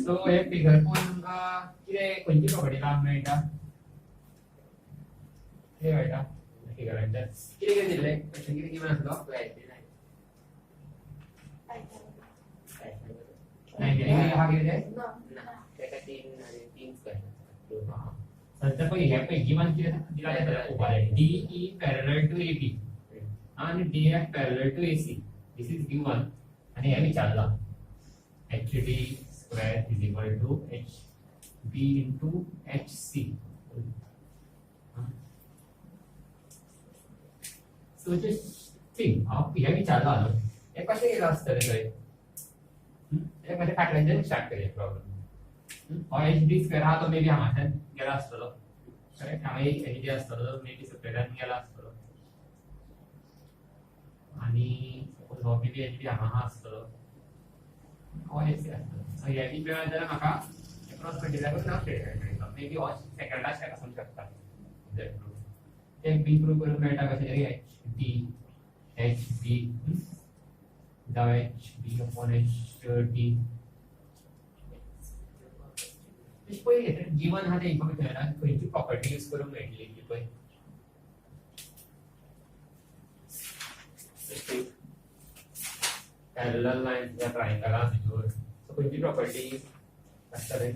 सो हे figure पळोवन आमकां कितें खंयची प्रॉपर्टी लावंक मेळटा कितें कळटा फिगरांचेर कितें कितें दिल्लें क्वेश्चन कितें गिवन आसलो 99 हा कितें सध्या पळय हे पळय गिवन कितें दिला तें पळोवपाक जाय DE पॅरलल टू AB आणि DF parallel to AC this is given आणि हे विचारला HD square is equal to HB into HC. So just think of हे विचारला न्हू हे कशें केलं आसतलें थंय हे म्हणजे फाटल्याच्यान स्टार्ट केलें प्रॉब्लेम हो HD square हा तो मेबी हांगाच्यान गेला आसतलो करेक्ट हांगा एक HD आसतलो मेबी सकयल्यान गेला आसतलो आणि सपोज हो मेबी HD हांगा हा आसतलो हो AC आसतलो ह्या बी मेळ्ळा जाल्यार म्हाका क्रॉस मल्टिप्लाय करून हांव स्ट्रेट मेळटलो मेबी हो सेकंडा स्टेप आसूंक शकता ते बी प्रूव करून मेळटा कशें तरी HB जावं HB अपॉन HT पळय गिवन हा ते इन्फॉर्मेशन खंयची प्रॉपर्टी यूज करूंक मेळटली ती पळय पॅरलल लायन्स या ट्रायंगला भितर सो खंयची प्रॉपर्टी आसतले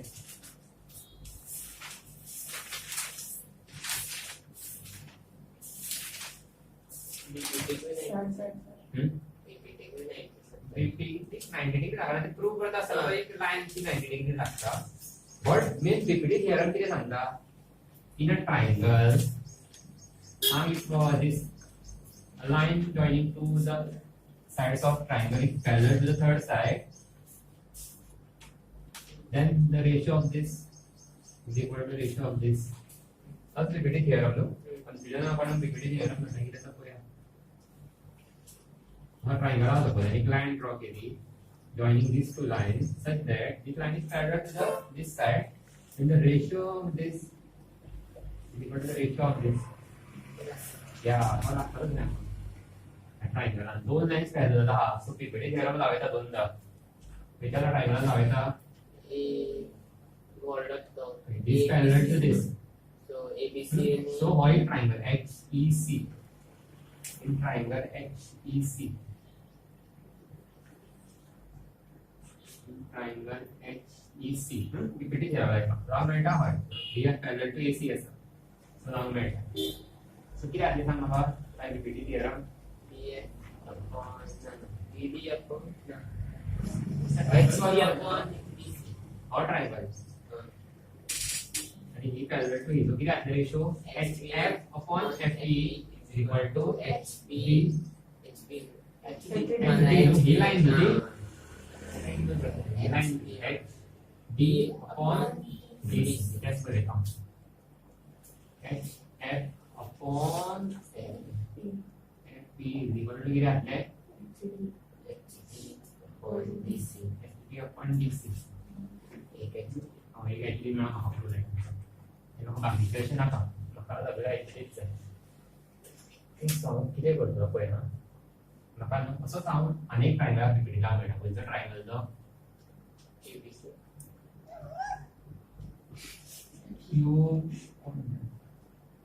रिपीटिंग 90 डिग्री लागला ते प्रूव्ह करत आसतना एक लायनची 90 डिग्री लागता बट मेन पीपीटी थियरम कितें सांगता in a triangle if this line joining to the sides of triangle is parallel to the third side then the ratio of this is equal to ratio of this that's ppt theorem no confusion आपण ppt theorem म्हणा की त्याचा पोया हा triangle आहे तो एक line draw केली joining these two lines such that this line is parallel to this side and the ratio of this is equal to the ratio of this yeah मला कळलं ना ट्रायंगल आणि दोन लाईन्स पॅरलल हा सो PPT theorem लावायचा दोनदा वेचाला triangle लावायचा this parallel to this so ABC so why triangle HEC in triangle HEC triangle HEC PPT theorem लायता राव मेळटा हय DF parallel to AC आसा सो राव मेळटा सो कितें आसलें सांग म्हाका काय PPT theorem BF upon BD upon HC upon or triangle and he parallel to so किती असले ratio HF upon FE is equal to HB he line होती line HB upon BD that's what it comes HF upon FP is equal to किती असले HB upon DC एक HB मिळून half होईल बाकी question आता म्हाका सगळें आयचेच जाय ते सांग कितें करतलो पळय ना म्हाका न्हू असो सांग आनी ट्रायंगल पीपीटी लावं मेळटा खंयचो ट्रायंगल तो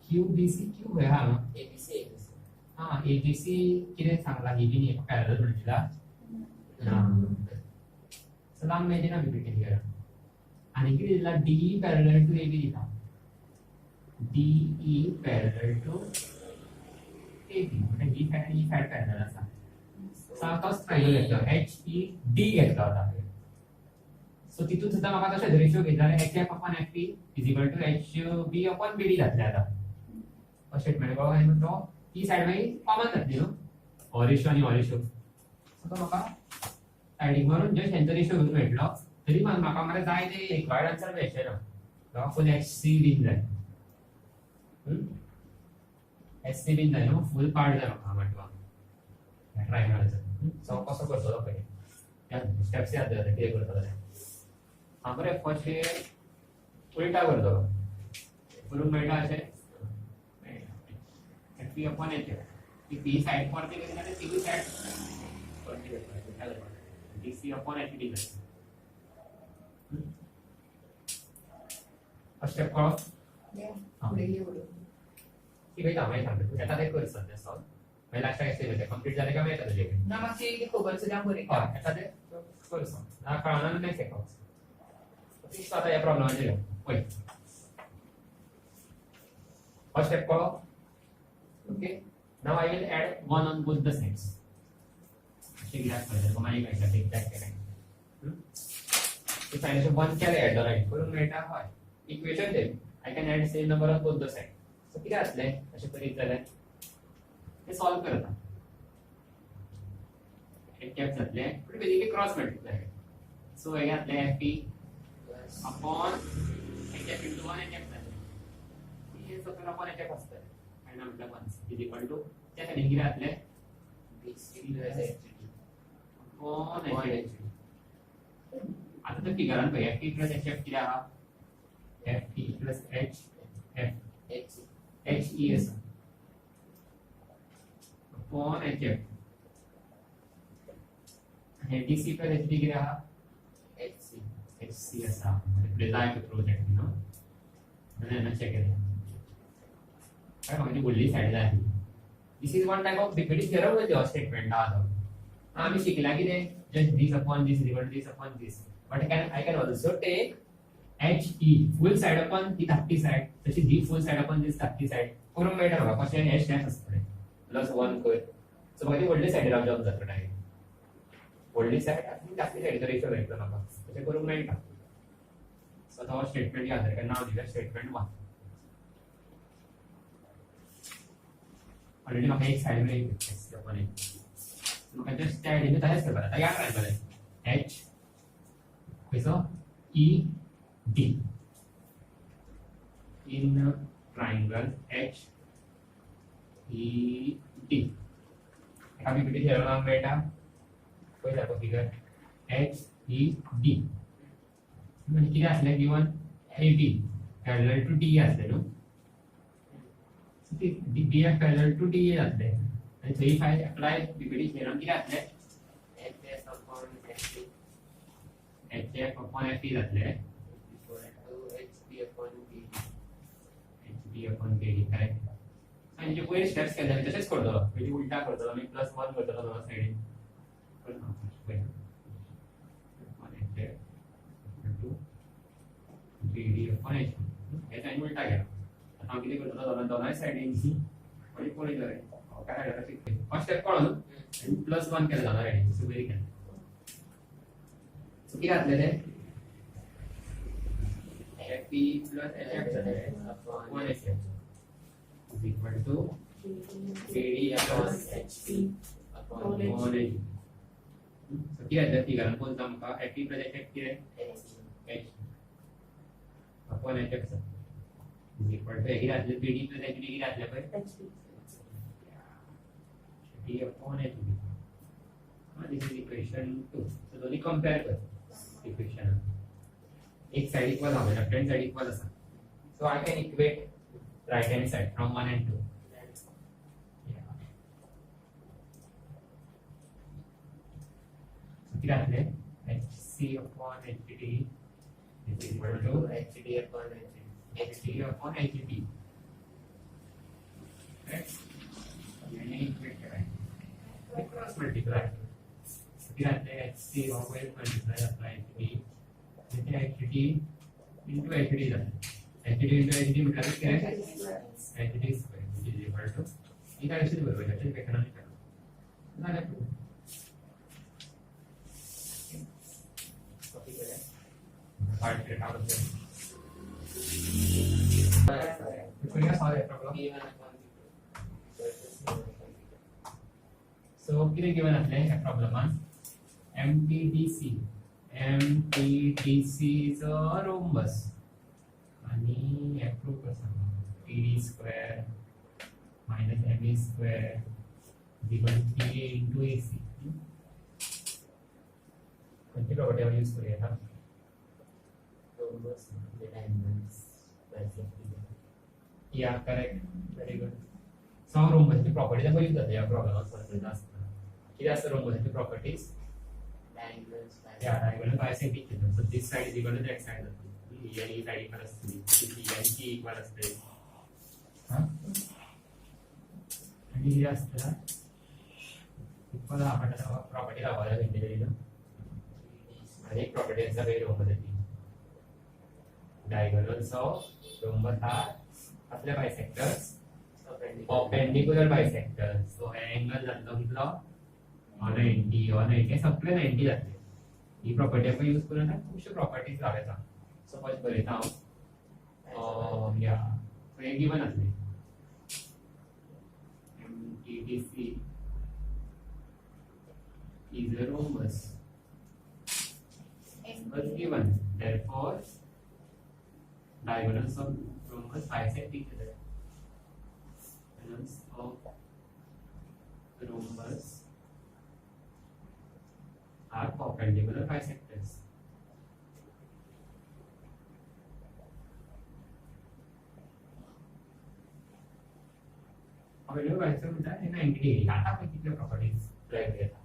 QBC क्यू है हा ABC हां ABC कितें सांगला ही बी पॅरलल म्हणला ना सलाम मेळचे ना पीपीटी थियरम आणि कितें दिला DE पॅरलल टू AB दिला DE parallel to AB म्हणजे ही साइड पॅरलल असा सारखाच ट्रायंगल घेतला HED घेतला होता सो तितून सुद्धा म्हाका तशें रेशो घेतला HF upon FP is equal to HB upon BD घातले आता अशें म्हणजे बघा आणि तो ही साइड मागीर कॉमन जातली न्हू हो रेशो आणि हो रेशो सो तो म्हाका साइडीक मारून जस्ट हेंचो रेशो घेवन मेळटलो तरी म्हाका मरे जाय ते रिक्वायर्ड आन्सर मेळचे ना म्हाका फुल HC बीन जाय SC बीन जाय न्हू फुल पार्ट जाय म्हाका म्हटवा ट्रायंगलाचो सो कसो करतलो पळय या स्टेप्स याद दवर कितें करतलो ते हांव मरे फर्स्ट उलटा करतलो करून मेळटा अशें FP upon HF ही साइड परती केली जाल्यार ती साइड परती करपाची DC upon HB जाय फर्स्ट स्टेप कळो पुढे एवढं की काही काम सांगतो आता ते कर सध्या सॉल्व म्हणजे लास्टाक एस्टिमेट कंप्लीट झाले का मेळटा तुजे कडेन ना मागची एक खबर सुद्धा बरी हय आता ते कर सॉल्व ना कळना नाही शिकवस तीस आता या प्रॉब्लेमाचेर पळय फर्स्ट स्टेप कळो okay now I will add 1 on both the sides अशें कित्याक पळय तुका मागीर कळटा ते कित्याक केलें ते सायडचे 1 केले ऍड रायट करून मेळटा हय इक्वेशन दे I can add same number on both the side so कितें जातलें अशें करीत जाल्यार ते सॉल्व करता एक कॅप जातले पण बेसिकली क्रॉस मल्टिप्लाय सो हे घातले fp प्लस अपॉन एक कॅप इंटू 1 एक कॅप जातले हे सगळं अपॉन एक कॅप असतं आणि म्हटलं 1 इज इक्वल टू त्या खाली किती घातले BC plus HD upon hp आता तर फिगरान पळय fp प्लस hf किती आहा fp plus h f HC he आसा अपॉन hf आणि dc प्लस hd किती आहा HC HC असा म्हणजे जाय तो प्रोजेक्ट नो आणि ना चेक केलं काय म्हणजे बोलली साइड जाय this is one type of depending theorem with your statement आम्ही शिकला की ते just this upon this is equal to this upon this but I can also take HE full side upon दी धाकटी साइड तशी दी full side upon this धाकटी side करून मेळटा म्हाका कशें H डॅश आसतलें प्लस 1 कर सो मागीर व्हडली साइडीर जॉब जातलो डायरेक्ट व्हडली साइड आनी धाकटी साइडीचो रेशो मेळटलो म्हाका तशें करूंक मेळटा सो तो स्टेटमेंट याद राखा नाव दिलें स्टेटमेंट 1 ऑलरेडी म्हाका एक साइड मेळ्ळी अपॉन एक म्हाका जस्ट त्या आयडीन तशेंच करपाक आतां याद राखतलें H खंयचो E D in triangle H E D आम्ही किती ठेवला मेळटा पळय जातो फिगर H E D म्हणजे किती असले given AB parallel to DE असले न्हू DF पॅरलल टू DE असले आणि थंय फाय अप्लाय बीपीडी थेरम किती असले HS upon HC HF upon FE असले equal to HP upon BD HB upon KD correct आणि जे पहिले स्टेप्स केले तसेच करतो म्हणजे उलटा करतो मी प्लस 1 करतो दोन साइडीन पण पळय 1 HF to BD upon H याचा उलटा केला आता हांव कितें करतलो दोनाय साइडीन पळय पळय जाय काय फर्स्ट स्टेप कळलो आणि प्लस 1 केलं जाणार आहे सो व्हेरी केलं सो किती घातले ते FP plus HF झाले upon 1 HF is equal to KD upon HP upon upon H सो किती घातले फिगरान कोणता आमका FP plus HF किती HC H upon HF is equal to हे घातले PD plus HD किती घातले पळय D upon HB this is equation 2 so दोन्ही कंपेअर कर इक्वेशन एक साइड इक्वल आहे लेफ्ट हँड साइड इक्वल असा so I can equate right hand side from 1 and 2 किती घातले HC upon HD is equal to HD upon HC HD upon HB right याने equate करायचं cross multiply किती घातले HC always multiply apply HB इथे HD into HD झालं HD into HD म्हटलं तर काय HD square which is equal to ही काय असेल बरोबर याच्यात काय करणार नाही झालं कॉपी करूया पार्ट रेट आउट ऑफ कोणी सॉल्व आहे problem B1 upon B2 versus B1 upon B2 सो किती गिवन असले या प्रॉब्लेमान MPDC is a rhombus आणि अप्रूव्ह कसा PD square minus ME square equal to PA into AC कोणती प्रॉपर्टी आपण यूज करूया आता rhombus the diagonals bisecting या करेक्ट व्हेरी गुड सम rhombus ची प्रॉपर्टी बघितली जाते या प्रॉब्लेमात सॉल्व्ह असताना किती असतं rhombus ची properties diagonals yeah diagonal bisecting so this side is equal to that side T आणि साइड इक्वल असते टी आणि टी इक्वल असते आणि हे असतं इक्वल आपण प्रॉपर्टी लावायला घेतलेली आणि एक प्रॉपर्टी असता वेळ रोममध्ये ती डायगोनल्स ऑफ रोमबस आर आपल्या bisectors perpendicular bisectors. So angle जातो कितलो 190 180 सगळे 90 जाते ही प्रॉपर्टी आपण यूज करून ना खूपशे प्रॉपर्टीज लावायचा सपोज बरयता या सो हे गिवन असले MTDC is a rhombus was given therefore diagonals of rhombus bisect each other. Of rhombus are perpendicular bisectors. Perpendicular bisector म्हणजे 90 डिग्री आता आपण किती प्रॉपर्टीज ड्राइव करता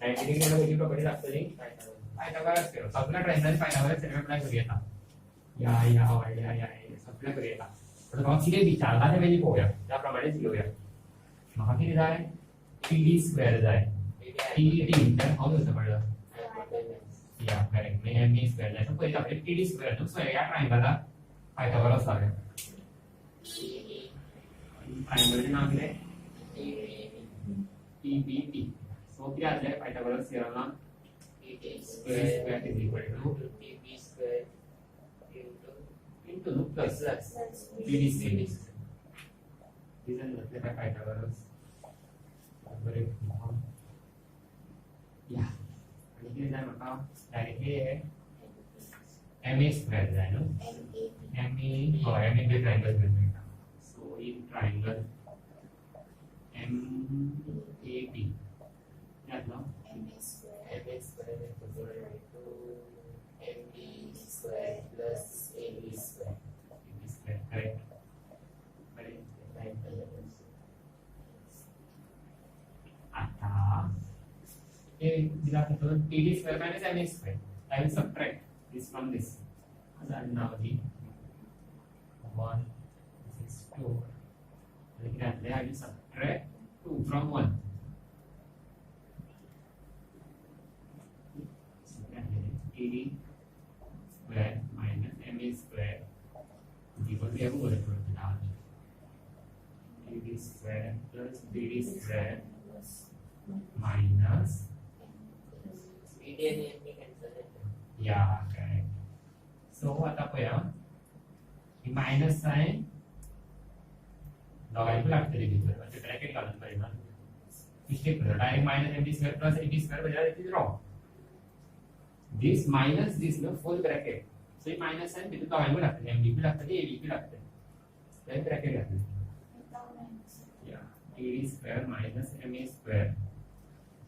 90 डिग्रीला किती प्रॉपर्टीज असतली पायथागोरस केलो सगळ्या ट्रायंगल पायथागोरस थेरम अप्लाय करूया या सगळ्या करूया पण तो किती विचारला ते वेळी पोया त्याप्रमाणेच घेऊया मग किती जाय PD स्क्वेअर जाय PD तर हाऊ होतं म्हणलं या करेक्ट मी ME स्क्वेअर जाय तर पहिले आपले PD स्क्वेअर तो स्क्वेअर या ट्रायंगलला पायथागोरस लावूया ट्रायंगलचे नाव दिले TPP सो किती आले पायथागोरस थिअरमला square is equal to TP square into plus PDC. These are nothing but Pythagoras. Very important. Yeah. And here is our directly MA square, right? No. ME or ME big triangle. So in triangle MAP. Yeah, no. MA square is equal to MB square plus AB square. AB square, correct. Very right. आता ये दिला तो PD square minus MA square. I will subtract this from this. And now the 1 this is 2. Like that, I will subtract 2 from 1. PD square minus MA square equal to what it would be PD square plus BD square minus PD and MB cancel. yeah correct. So what up here? The minus sign दोघांनी पण लागते दिली म्हणजे bracket घालून पाहिजे mistake करा direct minus MD square plus AB square बजाय it is wrong this minus this no full bracket so minus sign बिंदु दोघांनी पण लागते MD भी लागते AB भी लागते then bracket लागते yeah PD square minus MA square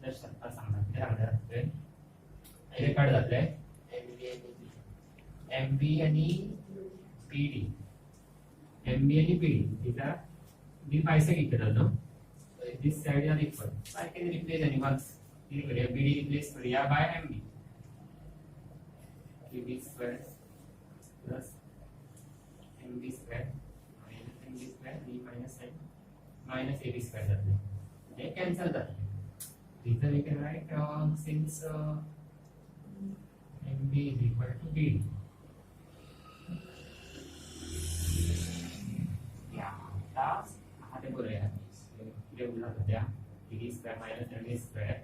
जर शब्द सांगणार ते सांगणार हे काढ जातले MB आणि PD MB आणि PD these are the bisect equal no this side are equal so I can replace anyone BD replace kariya by MB PD square plus MB square minus MB square B minus M minus AB square जाते they cancel जाते इधर we can write since MB is equal to BD yeah that's आते बोले यार ये उल्टा हो गया PD square minus MB square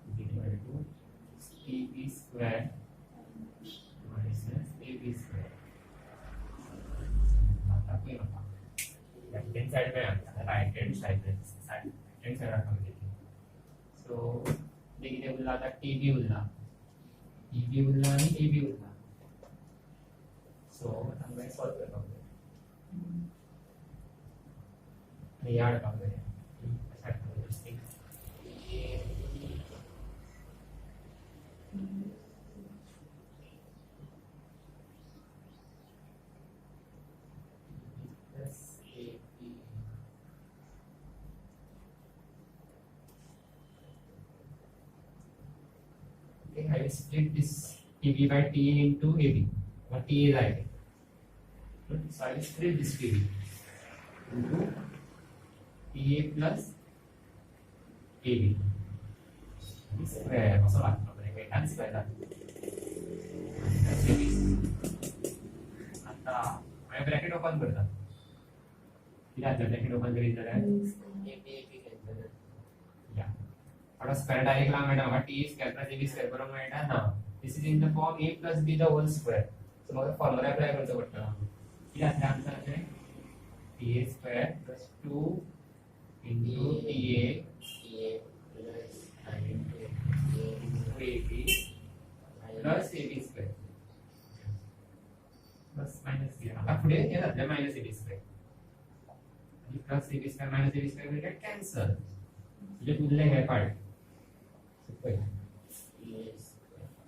is equal to PB square minus AB square आता कोई होता लेफ्ट हैंड साइड में आता राइट हैंड साइड रखा मुझे सो देखिए बोला था TB बोला EB बोला नहीं AB बोला सो हम मैं सॉल्व कर पाऊंगा याद रखा ऐसा करते I will split this TB by T into AB. मग टी ए जायचे so I will split this T B into T A plus A B square असं लागतं बरं काही स्क्वेअर आता माझ्या ब्रॅकेट ओपन करता किती आता ब्रॅकेट ओपन करीत जाल्यार या थोडा स्क्वेअर डायरेक्ट लांब मेळटा म्हाका T square plus A B square बरोबर मेळटा ना this is in the form A plus B the whole square so म्हाका फॉर्म्युला अप्लाय करचो पडटा किती आसलें आन्सर अशें T A square plus 2 into T A into A B plus A B square plus minus B आता पुढे हे जातलें मायनस ए बी स्क्वेअर आणि plus A B square minus A B square म्हणजे कॅन्सल म्हणजे उरले हे part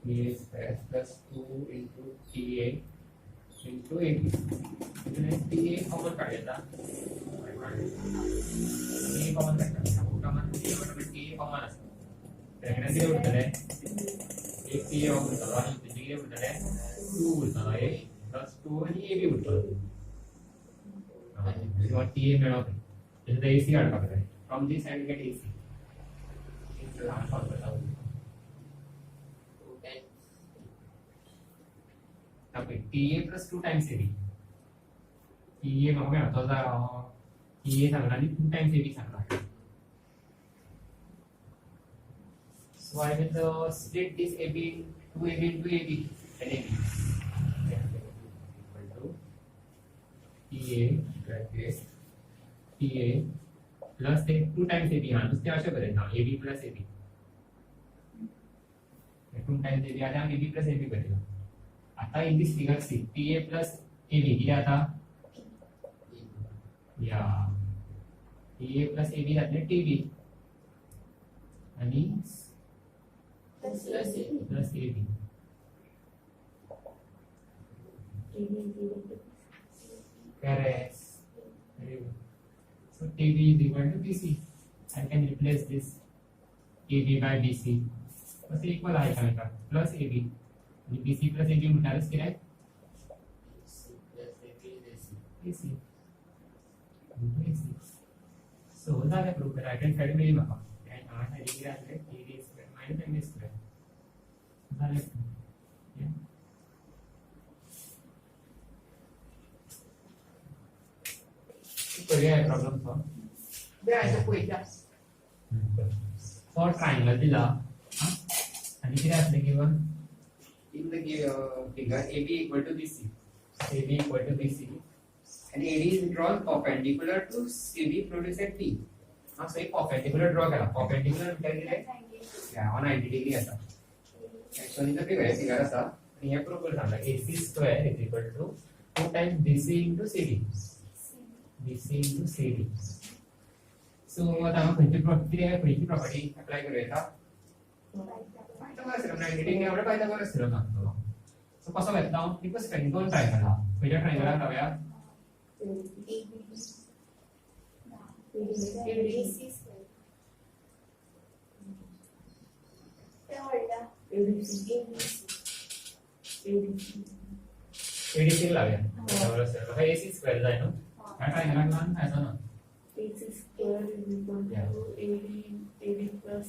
A square plus 2 into T A into A B T A common काढायचा टी कॉमन काढता कॉमन टी ए कॉमन असतं त्याकडे किती उरतले एक टी ए उरतलो आणि त्याचे किती उरतले 2 उरतलो ए प्लस 2 आणि ए बी उरतलो किंवा टी ए मेळप त्याच्यात ए सी काढपाक जाय from this side get A C Okay, TA plus 2 times AB. TA म्हाका मेळतो जाय TA सांगला आनी 2 times AB Sangla. So I will split this AB 2AB into AB and AB. Equal to TA bracket TA plus 2 times AB हा नुसते अशें बरयता AB plus AB. 2 times AB आनी AB plus AB बरयता. आता in this figure C TA plus AB किती आता या टीए प्लस एबी जातले टीबी आणि plus AB correct so TB is equal to BC I can replace this AB by BC बस equal आहे का plus AB BC plus AB म्हटल्यारच कितें AC सो जालें प्रूफ राइट हँड साइड मेळ्ळी म्हाका आनी हांगा सायडीक कितें आसलें AB square minus MB square जालें करूया प्रॉब्लेम सॉल्व बेळाचे पळयता सो ट्रायंगल दिला आनी कितें आसलें given in the figure AB equal to BC. AB equal to BC and AD is drawn perpendicular to CB produced at B. Now say perpendicular draw kala. Perpendicular म्हणजे yeah 190 degree असा. Actually the figure असा आणि हे prove करता AC square is equal to 2 times BC into CD. BC into CD. So आता आपण खंयची property apply करूया सो कसो वेता इक्वल स्ट्रेंथ दोन ट्रायंगल हा पहिल्या ट्रायंगलाक लावया एडीसी लावया बरोबर असेल हा एसी स्क्वेअर जाय न्हू ह्या ट्रायंगलाक लावन काय जाना AC square is equal to AB plus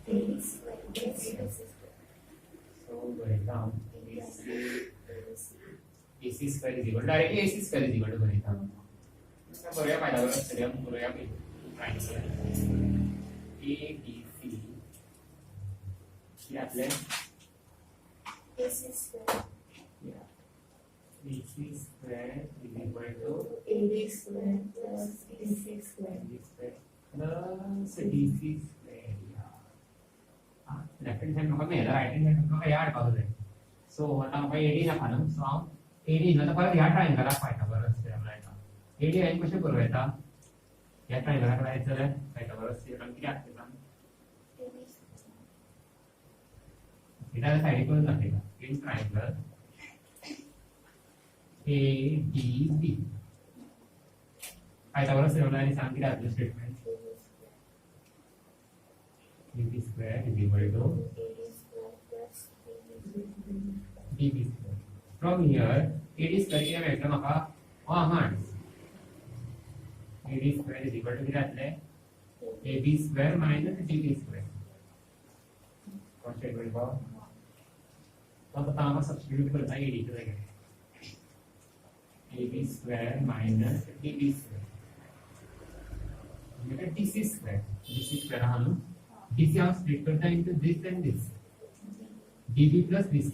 AB square. So write down AC square is equal to directly AC square is equal to write down. इसका करूया पायथागोरस थ्योरम करूया ट्रायंगल ABC ये आपले AC square. BC square is equal to AB square plus AC square. AB square plus DC square. Left hand side में मेरा right hand side में यार पास है सो आता मैं एडी ना खानम सो एडी ना तो परत या ट्रायंगल ला पायथागोरस थ्योरम लायता एडी एन कशे करवयता या ट्रायंगल ला लायता जाल्यार पायथागोरस थ्योरम किती आसता इधर साइड करून दाखयता in triangle ADB Pythagoras theorem लायनी सांग किती आसता statement AB square is equal to BB square. From here, AD square किती मेळटलो म्हाका हांगाच AD square is equal to किती जातले AB square minus GB square. Constant बरोबर तो आता हांगा सबस्टिट्यूट करता AD च्या जाग्यार AB square minus DB square. म्हणजे DC square. DC square हा न्हू DC हांव स्प्लिट करता into this and this. DB plus DC.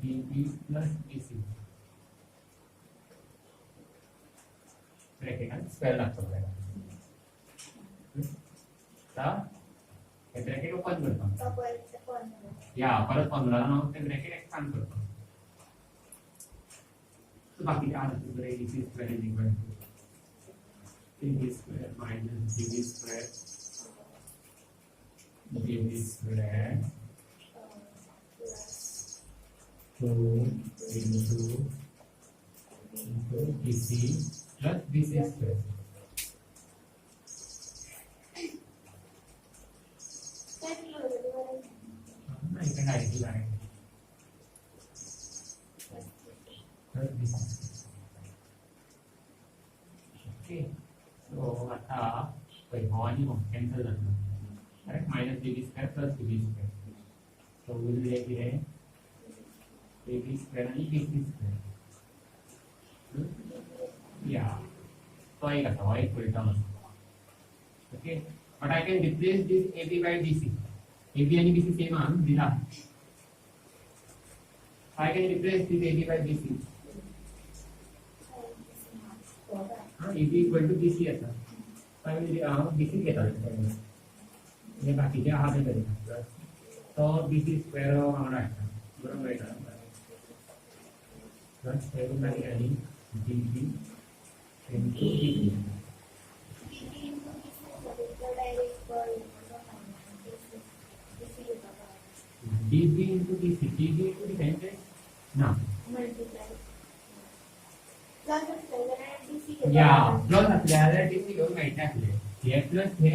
DB plus DC. Bracket square लागतो आपल्याला. आता हे ब्रॅकेट ओपन करतो. या परत 15 ला ते ब्रॅकेट एक्सपांड करतो. तो बाकी काय आहे तर AC square is equal to AB square minus DB square DB square 2 into DC plus DC square. I can directly write plus DC. Okay. So आता आणि cancel करना. Correct? Minus DB square plus DB square. So we will get here AB square and DC square. Yeah. So I got y equal terms. Okay. But I can replace this AB by DC. AB and BC same on dila. I can replace this AB by DC. AB equal to DC आता. So I will BC घेता ये बाकीचे आहात ते करेल. तो BC square आम्हाला आहे. बरोबर आहे का? Plus everybody DB into DB. DB into DC. DB into DC. No. Yeah. Plus आपल्याला DC घेऊन माहिती आहे. हे plus hey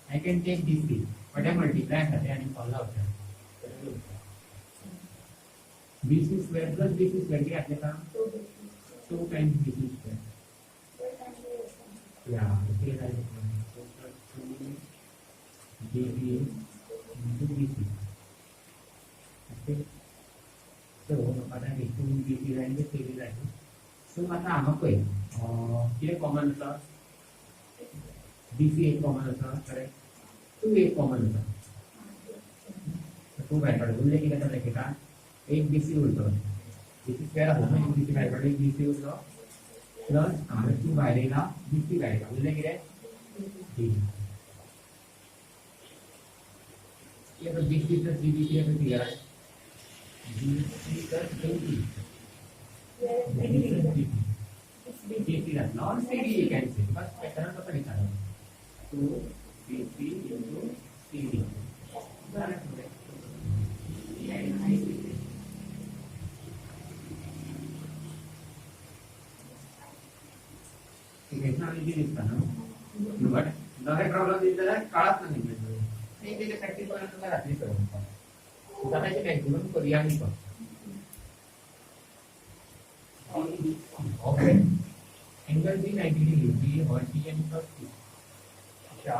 I can take DC. But I multiply करते आणि solve होतं. BC square plus BC square किती असले का? 2 times BC square. Yeah, okay, right. So plus 2 DB into BC. Okay. So आता हे 2 BC राहील ते 3 राहील. So आता आम्हाला काय? किती कॉमन होता? BC एक कॉमन होता, करेक्ट? 2 एक कॉमन होता. तो बाहेर काढून लेखी कसं लेखी का? एक BC उरतो. BC स्क्वेअर असतो ना, BC बाहेर काढून BC उरतो. प्लस आम्ही 2 बाहेरला BC बाहेर काढून लेखी रे D. ये तो BC plus DB की है क्लियर है. BC plus DB. BC is not CD you can say, but pattern तो पता नहीं चला. तो BC into CD. इतना इजी दिसता ना बट नवे प्रॉब्लेम दिसला काळात नाही मिळतो नाही ते प्रॅक्टिस करायला रात्री करतो त्याचे मॅक्सिमम करूया मी पण okay angle B 90 degree B और टी एन प्लस टी अच्छा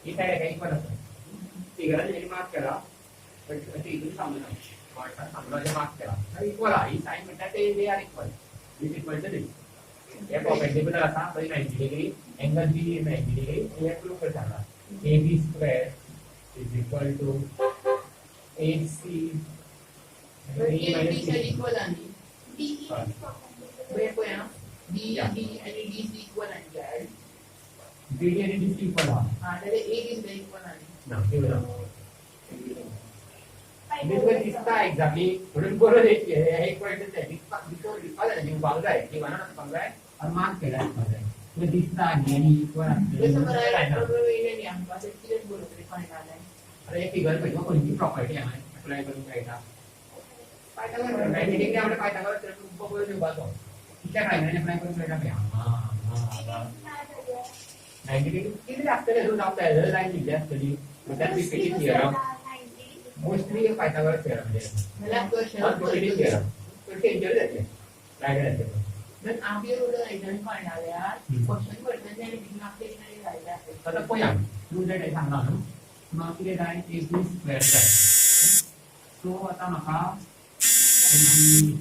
ये काय काही पण असतं तिघांना जरी मार्क केला पण ते इथून समजलं वाटतं समजायला मार्क केला तर इक्वल आहे साइन म्हणतात ते R equal is equal to this ये परपेंडिकुलर असा तो 90 डिग्री एंगल बी 90 डिग्री ये प्रूव कर सकता AB square is equal to AC equal and D where को है ना D and D is equal and that BD and DC equal है हाँ तो A is equal and ना ये बता बिल्कुल इसका एग्जैक्टली थोड़ी बोलो देखिए एक पॉइंट है बिल्कुल लिखा है जो भाग रहा है कि वहां ना भाग रहा है और मार्क कर रहा है तो दिसता यानी इक्वल ये सब रहा है प्रॉब्लम ये नहीं हम पास एक्सीडेंट बोलो तो लिखा निकालना है अरे ये फिगर पे वो कोणती प्रॉपर्टी आहे अप्लाई करून घ्यायचा पायथागोरस 90 डिग्री आपण पायथागोरस रूप बोलू देऊ बातो तिच्या प्राइमरी अप्लाई करून घ्यायला पाहिजे हां 90 डिग्री किती लागते रे जाऊ काय लाईन दिली असते मग त्यात repeat theorem mostly Pythagoras theorem म्हणजे मला क्वेश्चन क्वांटिटेटिव्ह थेरम तो डेंजर जातले रायडर जातले पण आम्ही एवढं एक्झाम काढणाऱ्या हम्म. क्वेश्चन करताना मागचे राहिला आता पळया तू जे काय सांगला न्हू म्हाका कितें जाय ए बी स्क्वेअर जाय सो आता म्हाका A B C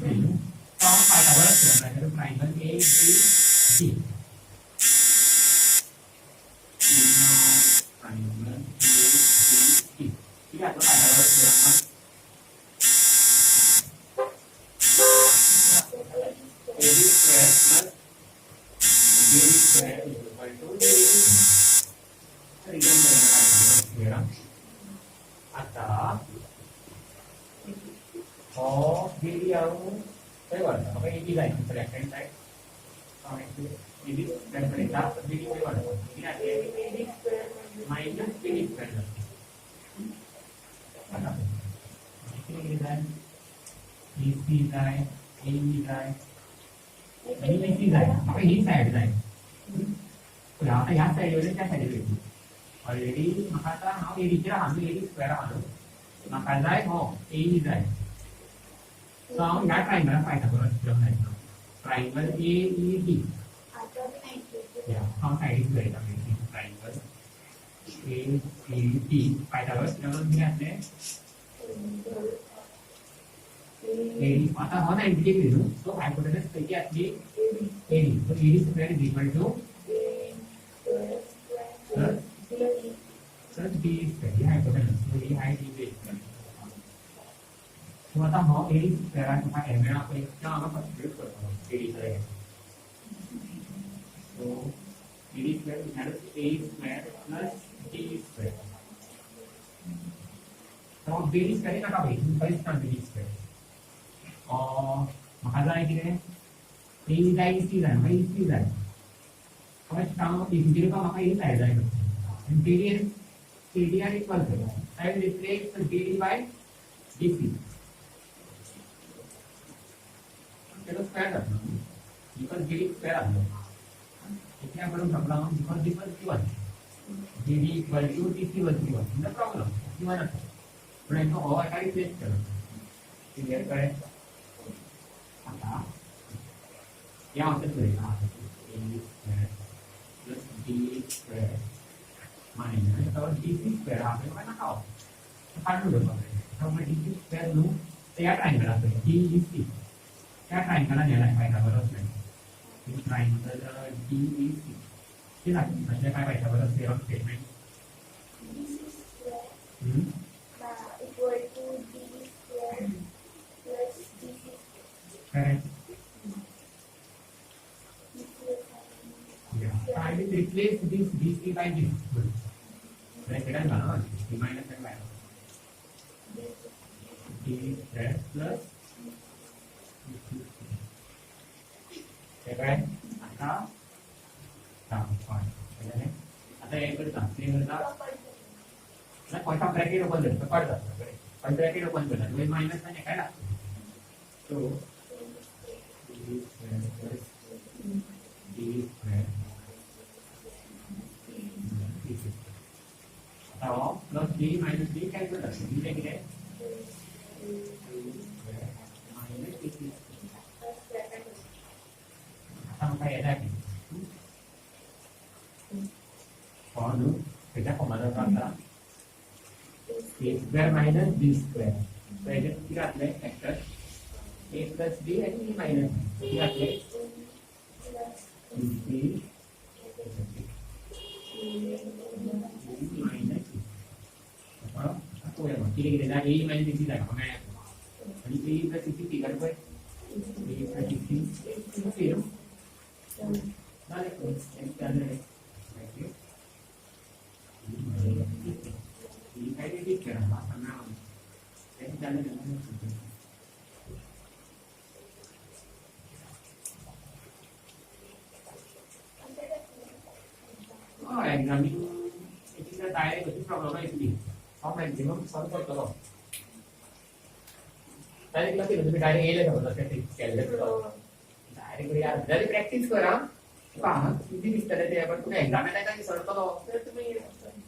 Pythagoras theorem जाय तर triangle A B C triangle A B C ठीक आहे आता Pythagoras theorem a b square plus b square is equal to a result काय सांगतो थेरम आता हो एरिया काय वाटतं मग एबी जाय left hand side AB left hand जास्त बी काय वाटतं किती आहे एडी स्क्वेअर म्हणजे मायनस बी स्क्वेअर आता किती जाय बी जाय ए जाय आणि सी जाय मग ही साइड जाय आता ह्या साइडवरून त्या साइडवर येतो ऑलरेडी म्हाका आता हांव एडीचेर आहा न्हू एडी स्क्वेअर आहा न्हू म्हाका जाय हो ए जाय सो हांव ह्या ट्रायंगलाक पायथागोरस थेरम लायता ट्रायंगल ए ई डी आता मी नाही केलं. या हांव सायडीक लायता triangle A E D Pythagoras theorem कितें जातलें एडी आता हो 90 डिग्री न्हू सो हायपोटेनस पैकी आसली AD so AD square is equal to plus B square ही हायपोटेनस सो ही हायट इज इक्वल सो आता हो एडी स्क्वेअराक म्हाका एम मेळा पळय तो हांगा सबस्टिट्यूट करतलो AD square so AD square is A square plus B square so B square नाका पळय पळय सांग बी स्क्वेअर म्हाका जाय कितें ए जाय सी जाय म्हाका सी जाय फर्स्ट हांव इझिली म्हाका ए सायड जाय आनी डी आर इक्वल कर side replace D by D C तेजो स्क्वेअर जातलो बिकॉज डी स्क्वेअर आसलो इतल्या करून शकलो हांव because D was given D equal to D C was given no problem given आसा पूण हांवें हो एका रिप्लेस केलो क्लियर कळ्ळें आता या असेच करूया A square plus B square minus आता डी सी स्क्वेअर हा आपल्याला नाका हो काढून घेवपाक त्यामुळे डी सी स्क्वेअर न्हू ते या ट्रायंगलाक डी सी त्या ट्रायंगलान येयला पायथागोरस नाही ट्रायंगल डी सी ते लागेल म्हणजे काय Pythagoras theorem statement equal to d square plus dc. Correct Yeah, I will replace this DC by this. Bracket and balance. D minus and minus. D square plus. Okay, आता आता हे करता ते करता ना कोणता ब्रॅकेट ओपन करता कळता पण ब्रॅकेट ओपन करता म्हणजे मायनस आणि काय लागतं तो D square plus D square now plus d minus d cancel out d take it minus d sampai ada di kalau kita kemana kata a square minus b square so ini kita lihat factor a plus b ini minus kita lihat b minus aku yang kiri dari a minus b lah mana ini a plus b tiga apa a plus b itu balik ke external ini kayak ini kira apa nama external oh exam itu kita tanya itu problemnya itu how maximum solve करो direct class में तुम्ही direct एले समजता ते calculate करो direct यार जरी practice करा पहा किती दिसतं ते आपण तुम्ही एक्झाम ला काय सॉल्व करो तर तुम्ही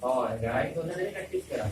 हो जरा एक दोन जरी प्रॅक्टिस करा